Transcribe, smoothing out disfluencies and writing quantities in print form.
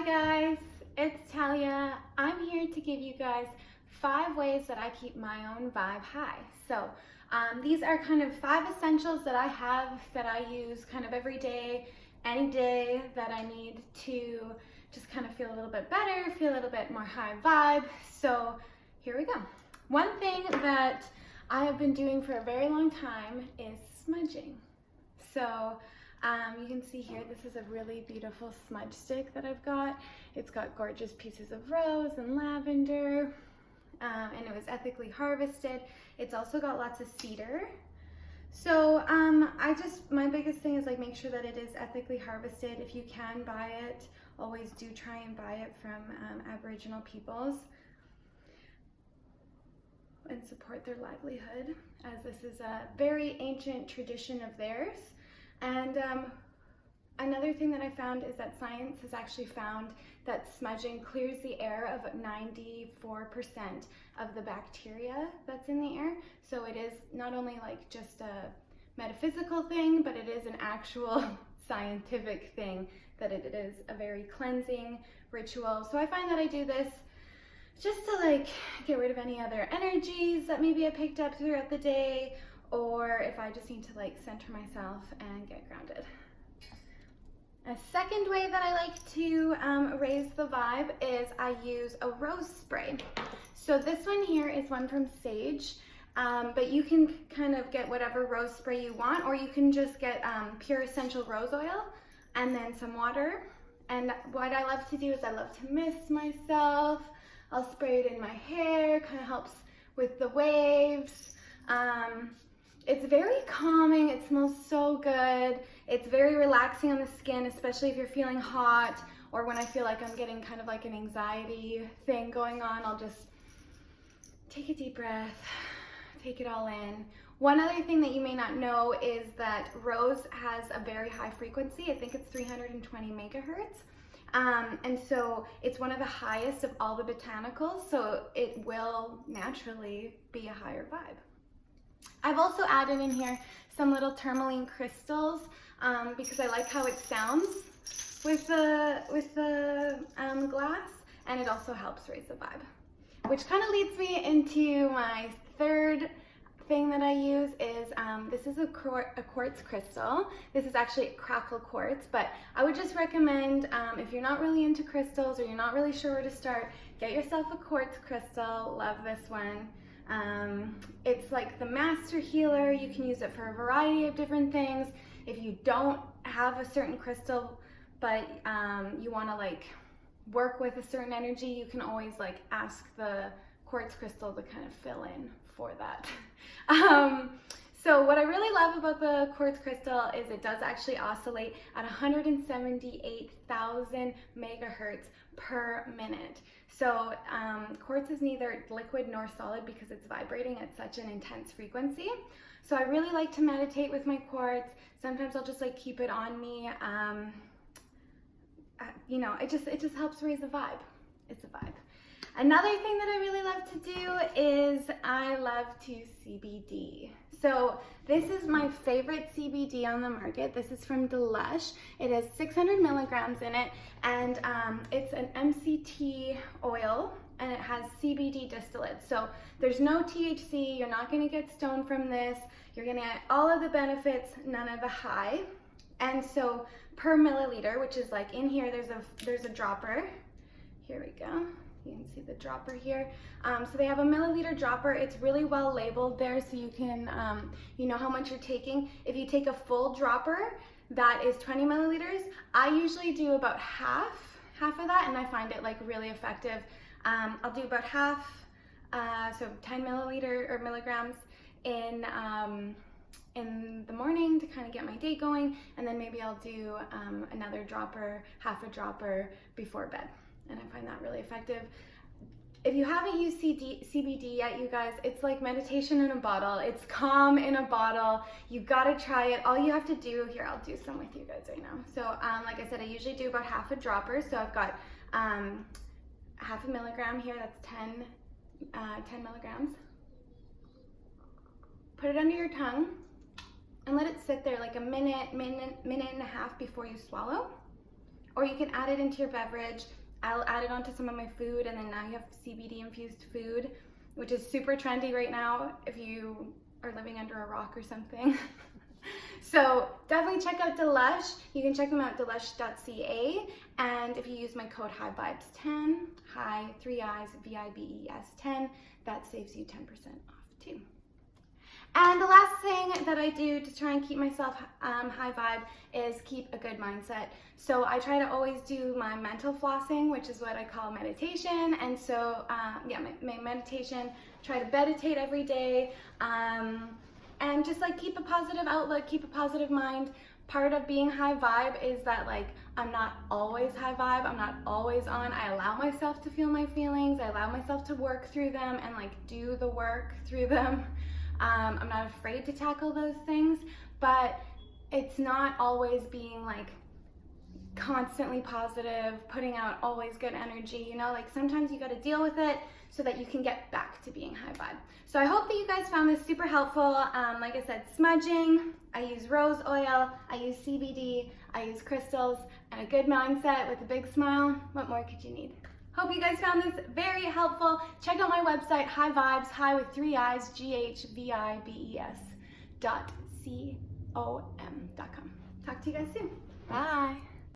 Hi guys, it's Talia. I'm here to give you guys 5 ways that I keep my own vibe high. So these are kind of 5 essentials that I have that I use kind of every day, any day that I need to just kind of feel a little bit better, feel a little bit more high vibe. So here we go. One thing that I have been doing for a very long time is smudging. So you can see here, this is a really beautiful smudge stick that I've got. It's got gorgeous pieces of rose and lavender, and it was ethically harvested. It's also got lots of cedar. So my biggest thing is like make sure that it is ethically harvested. If you can buy it, always do try and buy it from Aboriginal peoples and support their livelihood, as this is a very ancient tradition of theirs. And another thing that I found is that science has actually found that smudging clears the air of 94% of the bacteria that's in the air. So it is not only like just a metaphysical thing, but it is an actual scientific thing, that it is a very cleansing ritual. So I find that I do this just to like get rid of any other energies that maybe I picked up throughout the day, or if I just need to like center myself and get grounded. A second way that I like to raise the vibe is I use a rose spray. So this one here is one from Sage, but you can kind of get whatever rose spray you want, or you can just get pure essential rose oil and then some water. And what I love to do is I love to mist myself. I'll spray it in my hair, kind of helps with the waves. It's very calming, it smells so good. It's very relaxing on the skin, especially if you're feeling hot, or when I feel like I'm getting kind of like an anxiety thing going on, I'll just take a deep breath, take it all in. One other thing that you may not know is that rose has a very high frequency. I think it's 320 megahertz. And so it's one of the highest of all the botanicals, so it will naturally be a higher vibe. I've also added in here some little tourmaline crystals because I like how it sounds with the glass, and it also helps raise the vibe. Which kind of leads me into my third thing that I use is this is a quartz crystal. This is actually crackle quartz, but I would just recommend if you're not really into crystals or you're not really sure where to start, get yourself a quartz crystal. Love this one. It's like the master healer. You can use it for a variety of different things. If you don't have a certain crystal, but you want to like work with a certain energy, you can always like ask the quartz crystal to kind of fill in for that. So what I really love about the quartz crystal is it does actually oscillate at 178,000 megahertz per minute. So quartz is neither liquid nor solid because it's vibrating at such an intense frequency. So I really like to meditate with my quartz. Sometimes I'll just like keep it on me. You know, it just helps raise the vibe. It's a vibe. Another thing that I really love to do is I love to CBD. So this is my favorite CBD on the market. This is from Delush. It has 600 milligrams in it, and it's an MCT oil, and it has CBD distillate. So there's no THC. You're not gonna get stoned from this. You're gonna get all of the benefits, none of the high. And so per milliliter, which is like in here, there's a dropper. Here we go. You can see the dropper here. So they have a milliliter dropper. It's really well labeled there, so you can, you know how much you're taking. If you take a full dropper, that is 20 milliliters. I usually do about half of that, and I find it like really effective. I'll do about half, so 10 milligrams in the morning to kind of get my day going, and then maybe I'll do another dropper, half a dropper before bed. And I find that really effective. If you haven't used CBD yet, you guys, it's like meditation in a bottle. It's calm in a bottle. You gotta try it. All you have to do, here, I'll do some with you guys right now. So like I said, I usually do about half a dropper. So I've got half a milligram here, that's 10 milligrams. Put it under your tongue and let it sit there like a minute and a half before you swallow. or you can add it into your beverage. I'll add it onto some of my food, and then now you have CBD infused food, which is super trendy right now if you are living under a rock or something. So definitely check out Delush. You can check them out at delush.ca, and if you use my code Hiighvibes10, High 3 I's VIBES 10, that saves you 10% off too. And the last thing that I do to try and keep myself high vibe is keep a good mindset. So I try to always do my mental flossing, which is what I call meditation. And so, yeah, my meditation, try to meditate every day, and just like keep a positive outlook, keep a positive mind. Part of being high vibe is that like I'm not always high vibe, I'm not always on. I allow myself to feel my feelings, I allow myself to work through them and like do the work through them. I'm not afraid to tackle those things, but it's not always being like constantly positive, putting out always good energy, you know, like sometimes you got to deal with it so that you can get back to being high vibe. So I hope that you guys found this super helpful. Like I said, smudging, I use rose oil, I use CBD, I use crystals, and a good mindset with a big smile. What more could you need? Hope you guys found this very helpful. Check out my website, Hiighvibes, high with 3 I's, GHVIBES.com. Talk to you guys soon. Bye.